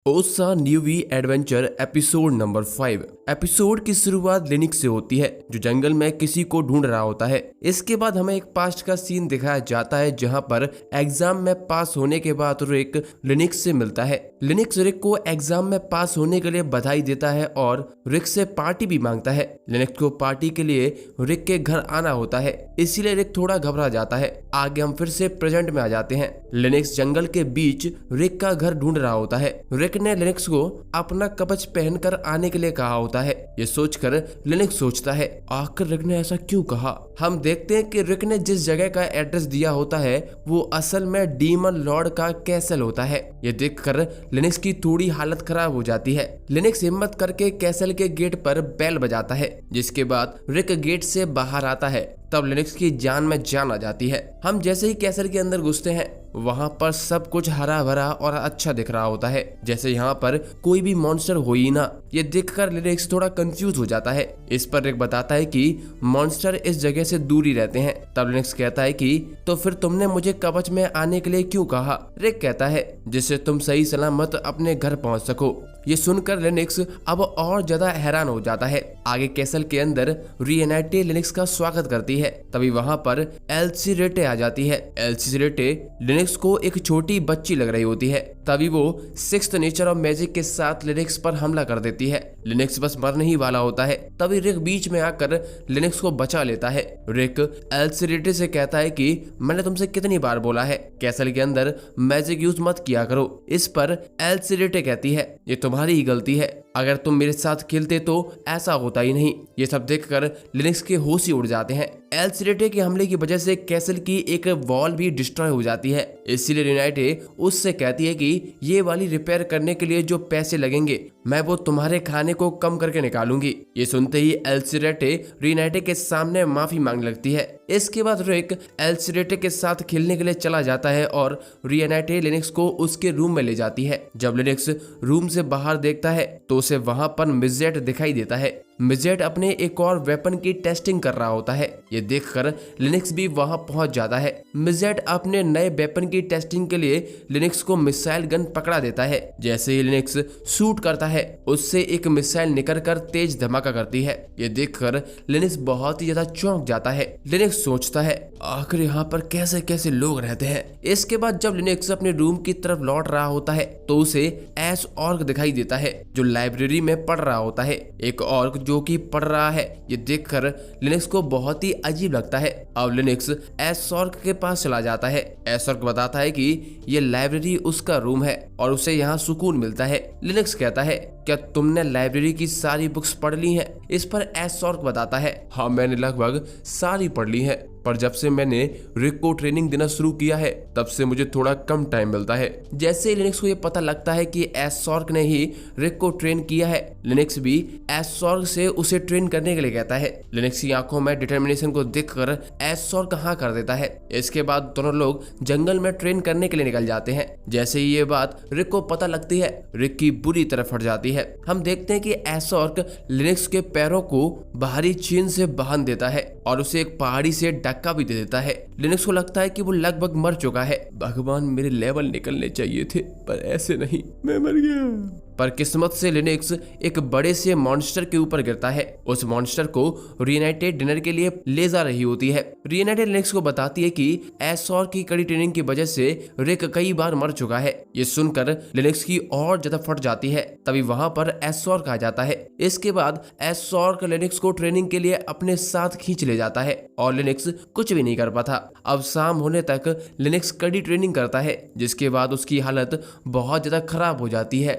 ओसा न्यूवी adventure episode number 5। Episode की शुरुआत लिनिक्स से होती है जो जंगल में किसी को ढूंढ रहा होता है। इसके बाद हमें एक पास्ट का सीन दिखाया जाता है जहां पर एग्जाम में पास होने के बाद रिक लिनिक्स से मिलता है। लिनिक्स रिक को एग्जाम में पास होने के लिए बधाई देता है और रिक से पार्टी भी मांगता है। लिनिक्स को पार्टी के लिए रिक के घर आना होता है, इसीलिए रिक थोड़ा घबरा जाता है। आगे हम फिर से प्रेजेंट में आ जाते हैं। लिनिक्स जंगल के बीच रिक का घर ढूंढ रहा होता है। रिक ने लिनिक्स को अपना कवच पहनकर आने के लिए कहा होता है। ये सोचकर लिनिक्स सोचता है आखिर रिक ने ऐसा क्यों कहा। हम देखते हैं कि रिक ने जिस जगह का एड्रेस दिया होता है वो असल में डीमन लॉर्ड का कैसल होता है। ये देखकर लिनिक्स की थोड़ी हालत खराब हो जाती है। लिनिक्स हिम्मत करके कैसल के गेट पर बेल बजाता है, जिसके बाद रिक गेट से बाहर आता है। तब लिनिक्स की जान में जान आ जाती है। हम जैसे ही कैसल के अंदर घुसते हैं वहां पर सब कुछ हरा भरा और अच्छा दिख रहा होता है, जैसे यहाँ पर कोई भी मॉन्स्टर हो ही ना। ये देखकर लिनिक्स थोड़ा कंफ्यूज हो जाता है। इस पर रिक बताता है कि मॉन्स्टर इस जगह से दूर ही रहते हैं। तब लिनिक्स कहता है कि तो फिर तुमने मुझे कवच में आने के लिए क्यों कहा। रिक कहता है जिससे तुम सही सलामत अपने घर पहुंच सको। ये सुनकर लिनिक्स अब और ज्यादा हैरान हो जाता है। आगे कैसल के अंदर रीएनआईटी लिनिक्स का स्वागत करती है। तभी वहां पर एल्सी रेटे आ जाती है। एल्सी रेटे लिनिक्स को एक छोटी बच्ची लग रही होती है। तभी वो सिक्स्थ नेचर ऑफ मैजिक के साथ लिनिक्स पर हमला कर देती है। लिनिक्स बस मरने ही वाला होता है। तभी रिक बीच में आकर लिनिक्स को बचा लेता है। रिक एल्सी रेटे से कहता है कि मैंने तुमसे कितनी बार बोला है कैसल के अंदर मैजिक यूज मत किया करो। इस पर एल्सी रेटे कहती है ये तुम्हारी ही गलती है, अगर तुम मेरे साथ खेलते तो ऐसा होता ही नहीं। ये सब देखकर लिनिक्स के होश ही उड़ जाते हैं। एल्सीरेटे के हमले की वजह से कैसल की एक वॉल भी डिस्ट्रॉय हो जाती है। इसीलिए रीनाइटे उससे कहती है कि ये वाली रिपेयर करने के लिए जो पैसे लगेंगे मैं वो तुम्हारे खाने को कम करके निकालूंगी। ये सुनते ही एल्सीरेटे रीनाइटे के सामने माफी मांग लगती है। इसके बाद रिक एल्सीरेटे के साथ खेलने के लिए चला जाता है और रीनाइटे लिनिक्स को उसके रूम में ले जाती है। जब लिनिक्स रूम से बाहर देखता है तो उसे वहां पर मिजेट दिखाई देता है। मिजेट अपने एक और वेपन की टेस्टिंग कर रहा होता है। ये देखकर लिनिक्स भी वहां पहुंच जाता है। मिजेट अपने नए वेपन की टेस्टिंग के लिए लिनिक्स को मिसाइल गन पकड़ा देता है। जैसे ही लिनिक्स शूट करता है उससे एक मिसाइल निकलकर तेज धमाका करती है। ये देखकर लिनिक्स बहुत ही ज्यादा चौंक जाता है। लिनिक्स सोचता है आखिर यहाँ पर कैसे कैसे लोग रहते हैं। इसके बाद जब लिनिक्स अपने रूम की तरफ लौट रहा होता है तो उसे एस ऑर्क दिखाई देता है जो लाइब्रेरी में पढ़ रहा होता है। एक ऑर्क जो कि पढ़ रहा है। ये देखकर लिनिक्स को बहुत ही अजीब लगता है। अब लिनिक्स एस ऑर्क के पास चला जाता है। एस ऑर्क बताता है कि ये लाइब्रेरी उसका रूम है और उसे यहाँ सुकून मिलता है। लिनिक्स कहता है क्या तुमने लाइब्रेरी की सारी बुक्स पढ़ ली हैं? इस पर एस ऑर्क बताता है हाँ मैंने लगभग सारी पढ़ ली हैं, पर जब से मैंने रिक को ट्रेनिंग देना शुरू किया है तब से मुझे थोड़ा कम टाइम मिलता है। जैसे ही लिनिक्स को ये पता लगता है कि एसॉर्क ने ही रिक को ट्रेन किया है, लिनिक्स भी एसॉर्क से उसे ट्रेन करने के लिए कहता है। लिनिक्स की आंखों में डिटर्मिनेशन को देखकर एसॉर्क हाँ कर देता है। इसके बाद दोनों लोग जंगल में ट्रेन करने के लिए निकल जाते हैं। जैसे ही ये बात रिक को पता लगती है रिक की बुरी तरह फट जाती है। हम देखते हैं कि एसॉर्क लिनिक्स के पैरों को बाहरी चेन से बांध देता है और उसे एक पहाड़ी से धक्का भी दे देता है। लिनिक्स को लगता है कि वो लगभग मर चुका है। भगवान मेरे लेवल निकलने चाहिए थे पर ऐसे नहीं, मैं मर गया। पर किस्मत से लिनिक्स एक बड़े से मॉन्स्टर के ऊपर गिरता है। उस मॉन्स्टर को रीनाइटे डिनर के लिए ले जा रही होती है। रीनाइटे लिनिक्स को बताती है कि एसॉर्क की कड़ी ट्रेनिंग की वजह से रिक कई बार मर चुका है। ये सुनकर लिनिक्स की और ज्यादा फट जाती है। तभी वहां पर एसॉर्क आ जाता है। इसके बाद एसॉर्क लिनिक्स को ट्रेनिंग के लिए अपने साथ खींच ले जाता है और लिनिक्स कुछ भी नहीं कर पाता। अब शाम होने तक लिनिक्स कड़ी ट्रेनिंग करता है, जिसके बाद उसकी हालत बहुत ज्यादा खराब हो जाती है।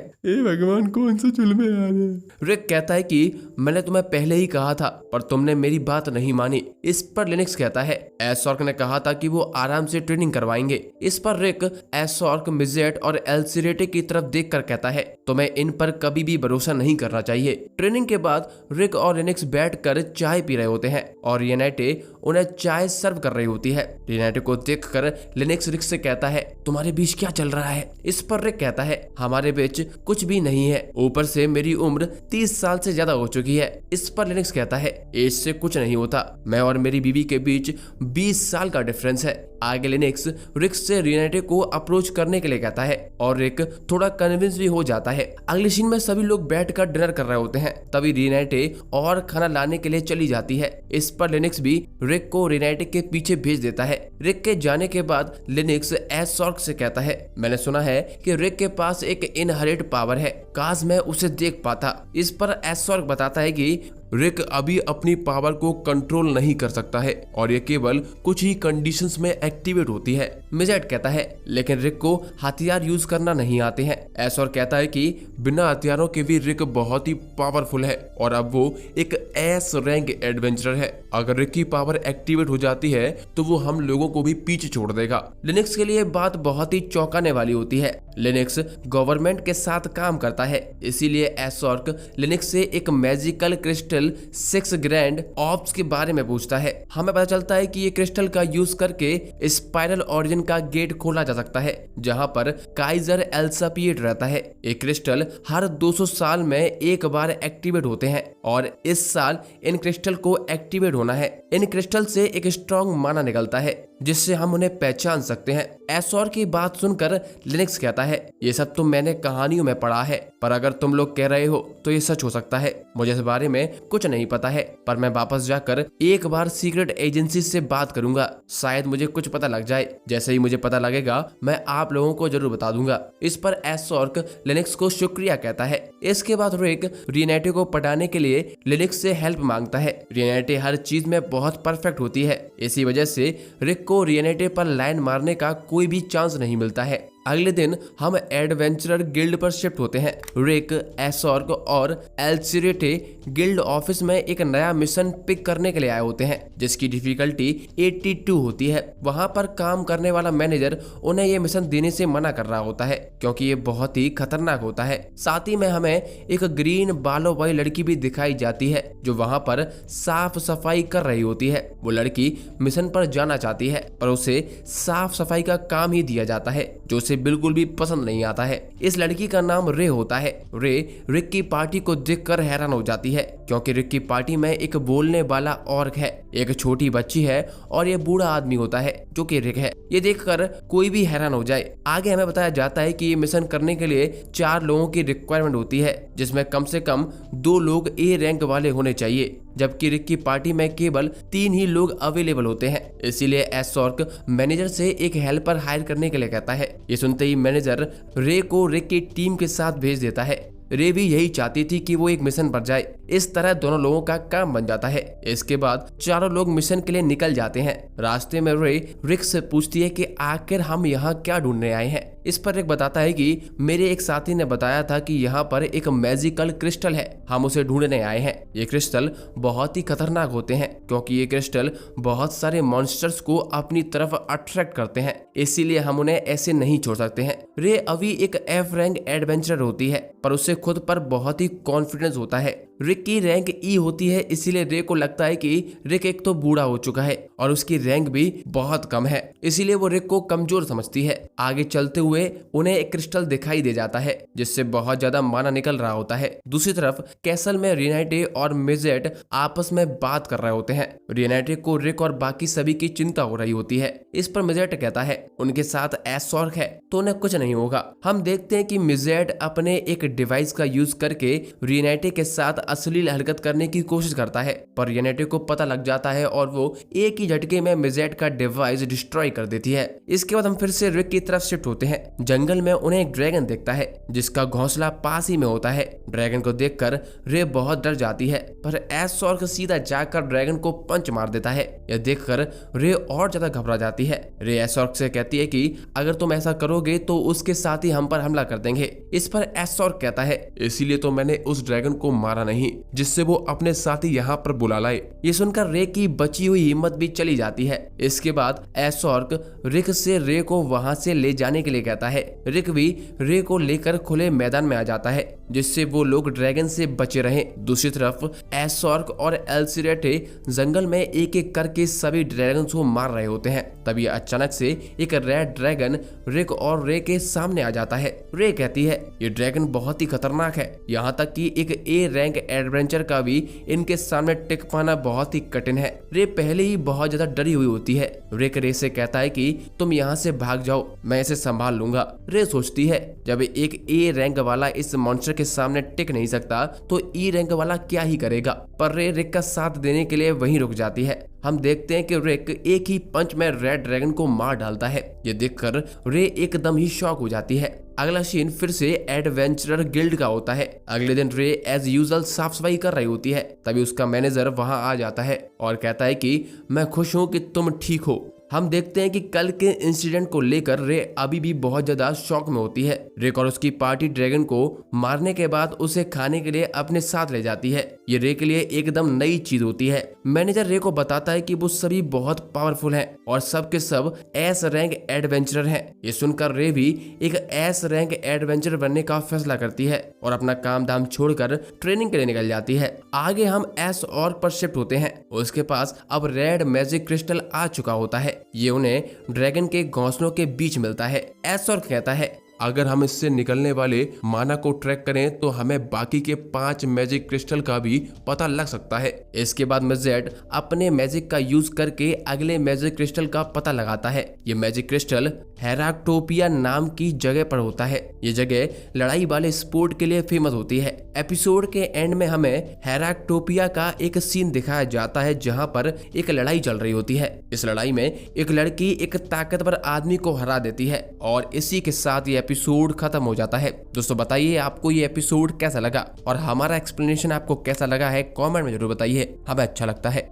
भगवान कौन सा जुल्म है यार। रिक कहता है कि मैंने तुम्हें पहले ही कहा था पर तुमने मेरी बात नहीं मानी। इस पर लिनिक्स कहता है एसॉर्क ने कहा था कि वो आराम से ट्रेनिंग करवाएंगे। इस पर रिक एसॉर्क मिजेट और एल्सीरेटे की तरफ देखकर कहता है तुम्हें इन पर कभी भी भरोसा नहीं करना चाहिए। ट्रेनिंग के बाद रिक और लिनिक्स बैठकर चाय पी रहे होते हैं और रीनाइटे उन्हें चाय सर्व कर रही होती है। रीनाइटे को देखकर लिनिक्स रिक से कहता है तुम्हारे बीच क्या चल रहा है। इस पर रिक कहता है हमारे बीच कुछ भी नहीं है, ऊपर से मेरी उम्र 30 साल से ज्यादा हो चुकी है। इस पर लिनिक्स कहता है एज से कुछ नहीं होता, मैं और मेरी बीवी के बीच 20 साल का डिफरेंस है। आगे लिनक्स रिक से रिनाटे को अप्रोच करने के लिए कहता है और रिक थोड़ा कन्विंस भी हो जाता है। अगले सीन में सभी लोग बैठकर डिनर कर रहे होते हैं, तभी रिनाटे और खाना लाने के लिए चली जाती है। इस पर लिनक्स भी रिक को रिनाटे के पीछे भेज देता है। रिक के जाने के बाद लिनक्स एसॉर्क से कहता है, मैंने सुना है कि रिक के पास एक इनहेरिट पावर है, काश मैं उसे देख पाता। इस पर एसॉर्क बताता है कि रिक अभी अपनी पावर को कंट्रोल नहीं कर सकता है और ये केवल कुछ ही कंडीशंस में एक्टिवेट होती है। मिजेट कहता है, लेकिन रिक को हथियार यूज करना नहीं आते हैं। एसॉर कहता है कि बिना हथियारों के भी रिक बहुत ही पावरफुल है और अब वो एक एस रैंक एडवेंचरर है। अगर रिक की पावर एक्टिवेट हो जाती है तो वो हम लोगों को भी पीछे छोड़ देगा। लिनक्स के लिए बात बहुत ही चौंकाने वाली होती है। लिनक्स गवर्नमेंट के साथ काम करता है, इसीलिए एसॉर्क लिनक्स से एक मैजिकल क्रिस्टल 6 ग्रैंड ऑप्स के बारे में पूछता है। हमें पता चलता है कि ये क्रिस्टल का यूज करके स्पाइरल ओरिजिन का गेट खोला जा सकता है, जहां पर काइजर एल्सापिएट रहता है। ये क्रिस्टल हर 200 साल में एक बार एक्टिवेट होते हैं और इस साल इन क्रिस्टल को एक्टिवेट होना है। इन क्रिस्टल से एक स्ट्रॉन्ग माना निकलता है जिससे हम उन्हें पहचान सकते हैं। एसॉर की बात सुनकर लिनक्स कहता है, ये सब तो मैंने कहानियों में पढ़ा है, पर अगर तुम लोग कह रहे हो तो ये सच हो सकता है। मुझे इस बारे में कुछ नहीं पता है, पर मैं वापस जाकर एक बार सीक्रेट एजेंसी से बात करूंगा, शायद मुझे कुछ पता लग जाए। जैसे ही मुझे पता लगेगा मैं आप लोगों को जरूर बता दूंगा। इस पर एसॉर्क लिनक्स को शुक्रिया कहता है। इसके बाद रिक रिनाटे को पटाने के लिए लिनक्स से हेल्प मांगता है। रिनाटे हर चीज में बहुत परफेक्ट होती है, इसी वजह से रिक को रिनाटे पर लाइन मारने का कोई भी चांस नहीं मिलता है। अगले दिन हम एडवेंचरर गिल्ड पर शिफ्ट होते हैं। रिक, एसॉर्क और एल्सिरेटे गिल्ड ऑफिस में एक नया मिशन पिक करने के लिए आए होते हैं, जिसकी डिफिकल्टी 82 होती है। वहां पर काम करने वाला मैनेजर उन्हें ये मिशन देने से मना कर रहा होता है क्योंकि ये बहुत ही खतरनाक होता है। साथ ही में हमें एक ग्रीन बालों वाली लड़की भी दिखाई जाती है जो वहां पर साफ सफाई कर रही होती है। वो लड़की मिशन पर जाना चाहती है पर उसे साफ सफाई का काम ही दिया जाता है जो उसे बिल्कुल भी पसंद नहीं आता है। इस लड़की का नाम रे होता है। रे रिक की पार्टी को देखकर हैरान हो जाती है क्योंकि रिक की पार्टी में एक बोलने वाला ऑर्क है, एक छोटी बच्ची है और ये बूढ़ा आदमी होता है जो कि रिक है। ये देखकर कोई भी हैरान हो जाए। आगे हमें बताया जाता है कि ये मिशन करने के लिए 4 लोगों की रिक्वायरमेंट होती है, जिसमें कम से कम 2 लोग ए रैंक वाले होने चाहिए, जबकि रिक की पार्टी में केवल 3 ही लोग अवेलेबल होते हैं। इसीलिए एसॉर्क मैनेजर से एक हेल्पर हायर करने के लिए कहता है। ये सुनते ही मैनेजर रे को रिक की टीम के साथ भेज देता है। रे भी यही चाहती थी कि वो एक मिशन पर जाए। इस तरह दोनों लोगों का काम बन जाता है। इसके बाद चारों लोग मिशन के लिए निकल जाते हैं। रास्ते में रे रिक से पूछती है कि आखिर हम यहाँ क्या ढूंढने आए हैं। इस पर रिक बताता है कि मेरे एक साथी ने बताया था कि यहाँ पर एक मैजिकल क्रिस्टल है, हम उसे ढूंढने आए हैं। ये क्रिस्टल बहुत ही खतरनाक होते हैं क्योंकि ये क्रिस्टल बहुत सारे मॉन्स्टर्स को अपनी तरफ अट्रैक्ट करते हैं, इसीलिए हम उन्हें ऐसे नहीं छोड़ सकते हैं। रे अभी एक एफ रैंक एडवेंचरर होती है पर उसे खुद पर बहुत ही कॉन्फिडेंस होता है। रिक की रैंक ई होती है, इसीलिए रे को लगता है कि रिक एक तो बूढ़ा हो चुका है और उसकी रैंक भी बहुत कम है, इसीलिए वो रिक को कमजोर समझती है। आगे चलते हुए उन्हें एक क्रिस्टल दिखाई दे जाता है जिससे बहुत ज्यादा माना निकल रहा होता है। दूसरी तरफ कैसल में रिनाटे और मिजेट आपस में बात कर रहे होते हैं। रिनाटे को रिक और बाकी सभी की चिंता हो रही होती है। इस पर मिजेट कहता है उनके साथ एसॉर्क है तो उन्हें कुछ नहीं होगा। हम देखते हैं कि मिजेट अपने एक डिवाइस का यूज करके रिनाटे के साथ अश्लील हरकत करने की कोशिश करता है, पर रिनाटे को पता लग जाता है और वो एक ही झटके में मिजेट का डिवाइस डिस्ट्रॉय कर देती है। इसके बाद हम फिर से रिक की तरफ शिफ्ट होते हैं। जंगल में उन्हें एक ड्रैगन दिखता है जिसका घोंसला पास ही में होता है। ड्रैगन को देखकर रे बहुत डर जाती है, पर एसॉर्क सीधा जाकर ड्रैगन को पंच मार देता है। यह देखकर रे और ज्यादा घबरा जाती है। रे एसॉर्क से कहती है कि अगर तुम ऐसा करोगे तो उसके साथ ही हम पर हमला कर देंगे। इस पर एसॉर्क कहता है इसीलिए तो मैंने उस ड्रैगन को मारा नहीं जिससे वो अपने साथी यहाँ पर बुला लाए। ये सुनकर रे की बची हुई हिम्मत भी चली जाती है। इसके बाद एसॉर्क रिक से रे को वहां से ले जाने के लिए कहता है। रिक भी रे को लेकर खुले मैदान में आ जाता है। जिससे वो लोग ड्रैगन से बचे रहें। दूसरी तरफ एसॉर्क और एल्सिरेटे जंगल में एक एक करके सभी ड्रैगन को मार रहे होते हैं। तभी अचानक से एक रेड ड्रैगन रिक और रे के सामने आ जाता है। रे कहती है ये ड्रैगन बहुत ही खतरनाक है, यहाँ तक कि एक ए रैंक एडवेंचर का भी इनके सामने टिक पाना बहुत ही कठिन है। रे पहले ही बहुत ज्यादा डरी हुई होती है। रिक रे से कहता है कि तुम यहाँ से भाग जाओ, मैं इसे संभाल लूंगा। रे सोचती है जब एक ए रैंक वाला इस मॉन्स्टर के सामने टिक नहीं सकता तो ई रैंक वाला क्या ही करेगा। पर रे रिक का साथ देने के लिए वहीं रुक जाती है। हम देखते हैं कि रिक एक ही पंच में रेड ड्रैगन को मार डालता है। ये देखकर रे एकदम ही शॉक हो जाती है। अगला सीन फिर से एडवेंचरर गिल्ड का होता है। अगले दिन रे एज यूजुअल साफ सफाई कर रही होती है। तभी उसका मैनेजर वहां आ जाता है और कहता है कि मैं खुश हूं कि तुम ठीक हो। हम देखते हैं कि कल के इंसिडेंट को लेकर रे अभी भी बहुत ज्यादा शॉक में होती है। रिक और उसकी पार्टी ड्रैगन को मारने के बाद उसे खाने के लिए अपने साथ ले जाती है। ये रे के लिए एकदम नई चीज होती है। मैनेजर रे को बताता है कि वो सभी बहुत पावरफुल हैं और सब के सब एस रैंक एडवेंचरर हैं। ये सुनकर रे भी एक एस रैंक एडवेंचरर बनने का फैसला करती है और अपना काम धाम छोड़कर ट्रेनिंग के लिए निकल जाती है। आगे हम एस और पर शिफ्ट होते हैं। उसके पास अब रेड मैजिक क्रिस्टल आ चुका होता है। ये उन्हें ड्रैगन के घोंसलों के बीच मिलता है। एसॉर कहता है अगर हम इससे निकलने वाले माना को ट्रैक करें तो हमें बाकी के 5 मैजिक क्रिस्टल का भी पता लग सकता है। इसके बाद मेजेड अपने मैजिक का यूज करके अगले मैजिक क्रिस्टल का पता लगाता है। ये मैजिक क्रिस्टल हेराक्टोपिया नाम की जगह पर होता है। ये जगह लड़ाई वाले स्पोर्ट के लिए फेमस होती है। एपिसोड के एंड में हमें हेराक्टोपिया का एक सीन दिखाया जाता है जहां पर एक लड़ाई चल रही होती है। इस लड़ाई में एक लड़की एक ताकतवर आदमी को हरा देती है और इसी के साथ ये एपिसोड खत्म हो जाता है। दोस्तों बताइए आपको ये एपिसोड कैसा लगा और हमारा एक्सप्लेनेशन आपको कैसा लगा है, कमेंट में जरूर बताइए, हमें अच्छा लगता है।